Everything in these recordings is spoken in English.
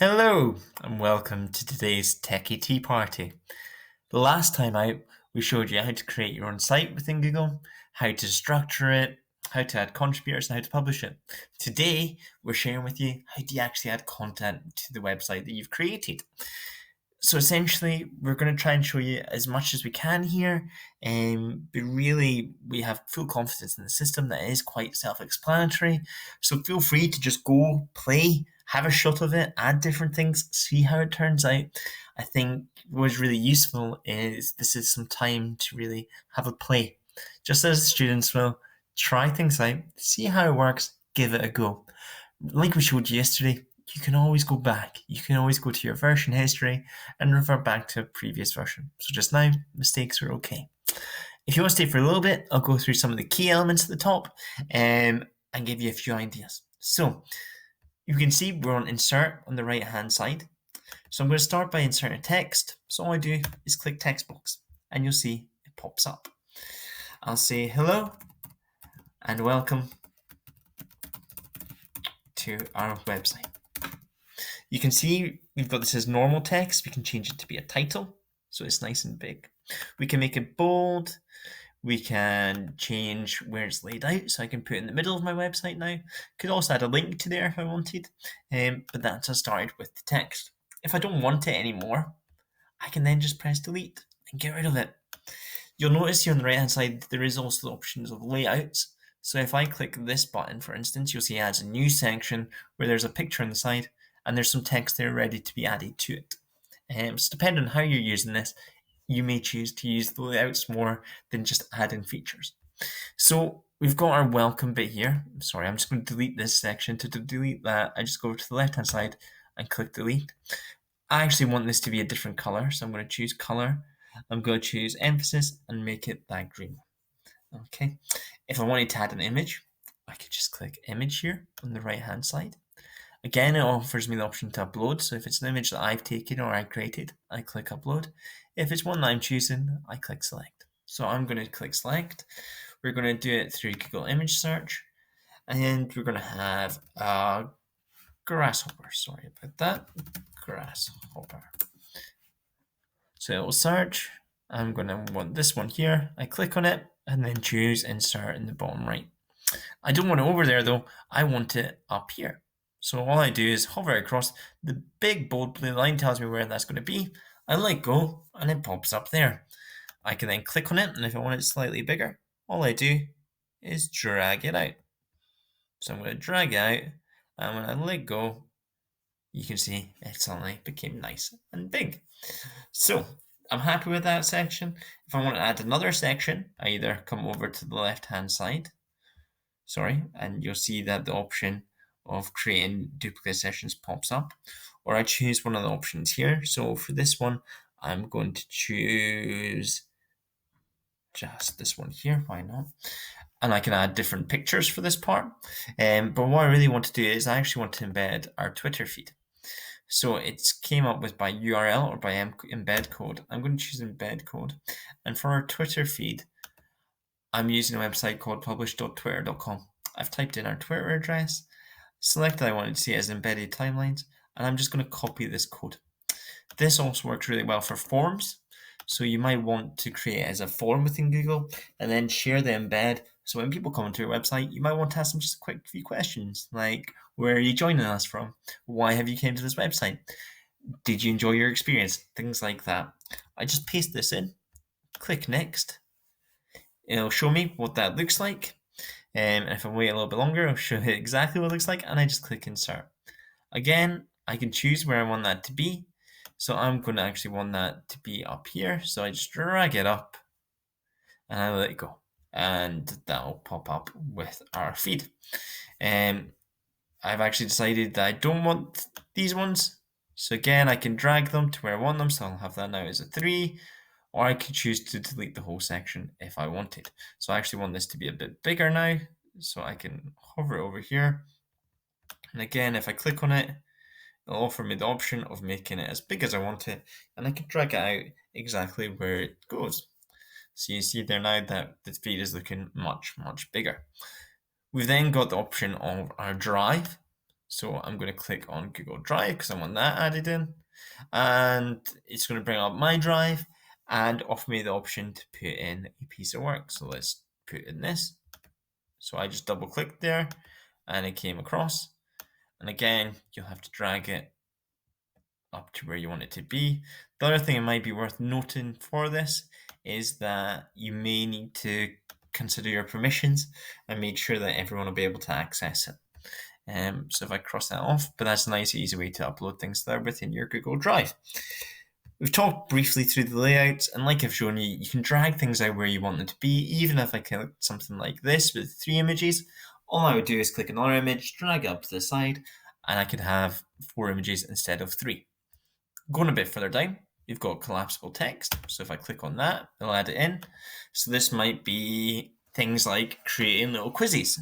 Hello and welcome to today's Techie Tea Party. The last time out, we showed you how to create your own site within Google, how to structure it, how to add contributors, and how to publish it. Today, we're sharing with you how do you actually add content to the website that you've created. So essentially, we're going to try and show you as much as we can here, but really, we have full confidence in the system that is quite self-explanatory. So feel free to just go play, have a shot of it, add different things, see how it turns out. I think what's really useful is this is some time to really have a play, just as the students will try things out, see how it works, give it a go. Like we showed you yesterday, you can always go back. You can always go to your version history and revert back to a previous version. So just now, mistakes are okay. If you want to stay for a little bit, I'll go through some of the key elements at the top and give you a few ideas. So you can see we're on insert on the right hand side. So I'm going to start by inserting text. So all I do is click text box and you'll see it pops up. I'll say hello and welcome to our website. You can see we've got this as normal text. We can change it to be a title, so it's nice and big. We can make it bold. We can change where it's laid out, so I can put it in the middle of my website now. Could also add a link to there if I wanted, but that's I started with the text. If I don't want it anymore, I can then just press delete and get rid of it. You'll notice here on the right hand side there is also the options of layouts. So if I click this button, for instance, you'll see it adds a new section where there's a picture on the side and there's some text there ready to be added to it. So depending on how you're using this, you may choose to use the layouts more than just adding features. So we've got our welcome bit here. Sorry, I'm just going to delete this section. To delete that, I just go over to the left hand side and click delete. I actually want this to be a different color, so I'm going to choose color. I'm going to choose emphasis and make it that green. Okay. If I wanted to add an image, I could just click image here on the right hand side. Again, it offers me the option to upload. So if it's an image that I've taken or I created, I click upload. If it's one that I'm choosing, I click select. So I'm going to click select. We're going to do it through Google image search. And we're going to have a grasshopper. Sorry about that. Grasshopper. So it will search. I'm going to want this one here. I click on it and then choose insert in the bottom right. I don't want it over there though. I want it up here. So all I do is hover across. The big bold blue line tells me where that's going to be. I let go and it pops up there. I can then click on it, and if I want it slightly bigger, all I do is drag it out. So I'm going to drag it out, and when I let go, you can see it suddenly became nice and big. So I'm happy with that section. If I want to add another section, I either come over to the left hand side, and you'll see that the option of creating duplicate sessions pops up, or I choose one of the options here. So for this one, I'm going to choose just this one here. Why not? And I can add different pictures for this part. But what I really want to do is I actually want to embed our Twitter feed. So it came up with by URL or by embed code. I'm going to choose embed code. And for our Twitter feed, I'm using a website called publish.twitter.com. I've typed in our Twitter address, selected I wanted to see it as embedded timelines, and I'm just going to copy this code. This also works really well for forms. So you might want to create as a form within Google and then share the embed. So when people come onto your website, you might want to ask them just a quick few questions like, where are you joining us from? Why have you came to this website? Did you enjoy your experience? Things like that. I just paste this in, click next. It'll show me what that looks like. And if I wait a little bit longer, I'll show you exactly what it looks like. And I just click insert. Again, I can choose where I want that to be. So I'm going to actually want that to be up here. So I just drag it up and I let it go. And that'll pop up with our feed. I've actually decided that I don't want these ones. So again, I can drag them to where I want them. So I'll have that now as a 3. Or I could choose to delete the whole section if I wanted. So I actually want this to be a bit bigger now. So I can hover it over here. And again, if I click on it, it'll offer me the option of making it as big as I want it, and I can drag it out exactly where it goes. So you see there now that the feed is looking much, much bigger. We've then got the option of our drive. So I'm going to click on Google Drive because I want that added in. And it's going to bring up my drive and offer me the option to put in a piece of work. So let's put in this. So I just double clicked there and it came across. And again, you'll have to drag it up to where you want it to be. The other thing it might be worth noting for this is that you may need to consider your permissions and make sure that everyone will be able to access it. So if I cross that off, but that's a nice easy way to upload things there within your Google Drive. We've talked briefly through the layouts, and like I've shown you, you can drag things out where you want them to be. Even if I click something like this with 3 images, all I would do is click another image, drag it up to the side, and I could have 4 images instead of 3. Going a bit further down, you've got collapsible text. So if I click on that, it'll add it in. So this might be things like creating little quizzes.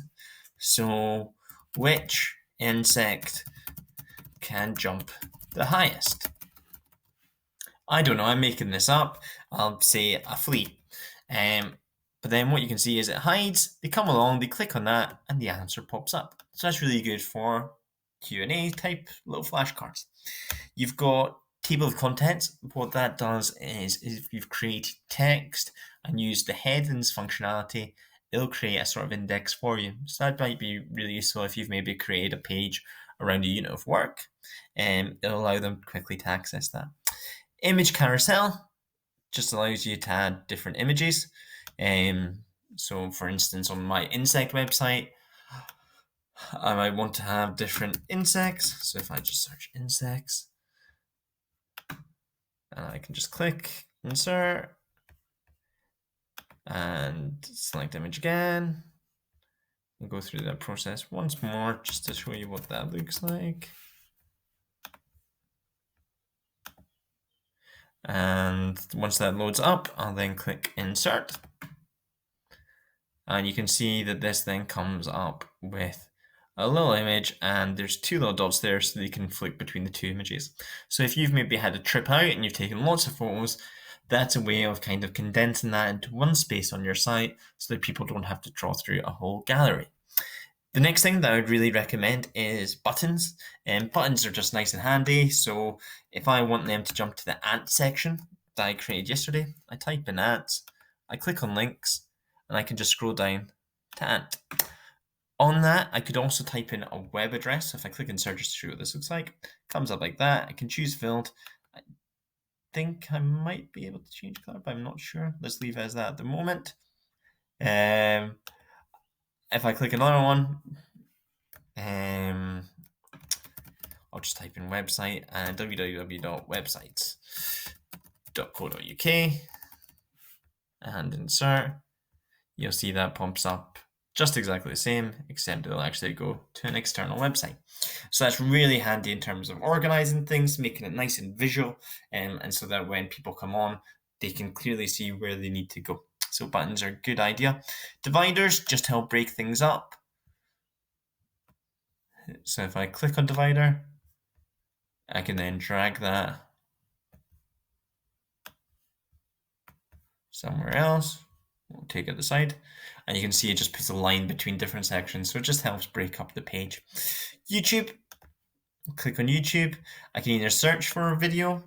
So which insect can jump the highest? I don't know, I'm making this up. I'll say a flea. But then what you can see is it hides, they come along, they click on that, and the answer pops up. So that's really good for Q&A type little flashcards. You've got table of contents. What that does is if you've created text and used the headings functionality, it'll create a sort of index for you. So that might be really useful if you've maybe created a page around a unit of work, and it'll allow them quickly to access that. Image carousel just allows you to add different images. So for instance, on my insect website, I might want to have different insects. So if I just search insects, and I can just click insert and select image again and go through that process once more just to show you what that looks like. And once that loads up, I'll then click insert. And you can see that this then comes up with a little image, and there's 2 little dots there so that you can flick between the 2 images. So if you've maybe had a trip out and you've taken lots of photos, that's a way of kind of condensing that into one space on your site so that people don't have to draw through a whole gallery. The next thing that I would really recommend is buttons. And buttons are just nice and handy. So if I want them to jump to the ant section that I created yesterday, I type in ants, I click on links, and I can just scroll down to ant. On that, I could also type in a web address. So if I click insert just to show what this looks like, it comes up like that. I can choose field. I think I might be able to change color, but I'm not sure. Let's leave it as that at the moment. If I click another one, I'll just type in website and www.websites.co.uk and insert. You'll see that pops up just exactly the same, except it'll actually go to an external website. So that's really handy in terms of organizing things, making it nice and visual, and so that when people come on, they can clearly see where they need to go. So buttons are a good idea. Dividers just help break things up. So if I click on divider, I can then drag that somewhere else. We'll take it to the side, and you can see it just puts a line between different sections, so it just helps break up the page. YouTube, click on YouTube. I can either search for a video,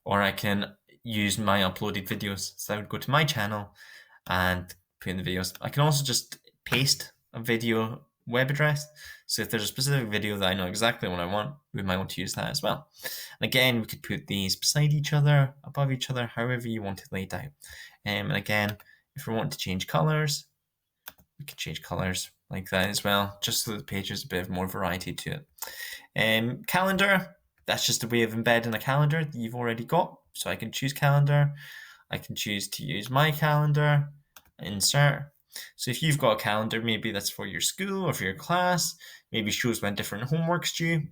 or I can use my uploaded videos. So I would go to my channel and put in the videos. I can also just paste a video web address. So if there's a specific video that I know exactly what I want, we might want to use that as well. And again, we could put these beside each other, above each other, however you want it laid out. And again, if we want to change colors, we can change colors like that as well, just so the page has a bit more variety to it. Calendar, that's just a way of embedding a calendar that you've already got. So I can choose calendar. I can choose to use my calendar, insert. So if you've got a calendar, maybe that's for your school or for your class, maybe shows when different homework's due,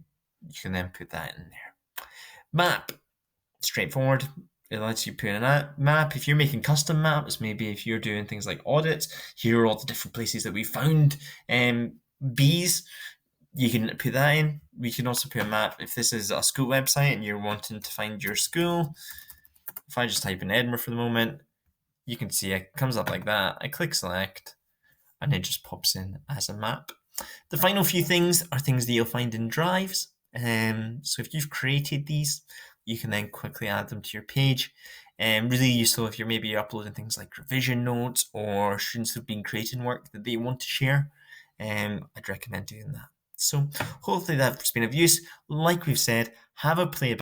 you can then put that in there. Map, straightforward. It lets you put in a map. If you're making custom maps, maybe if you're doing things like audits, here are all the different places that we found bees. You can put that in. We can also put a map if this is a school website and you're wanting to find your school. If I just type in Edinburgh for the moment, you can see it comes up like that. I click select and it just pops in as a map. The final few things are things that you'll find in drives. So if you've created these, you can then quickly add them to your page. Really useful if you're uploading things like revision notes or students who've been creating work that they want to share. I'd recommend doing that. So hopefully that's been of use. Like we've said, have a play about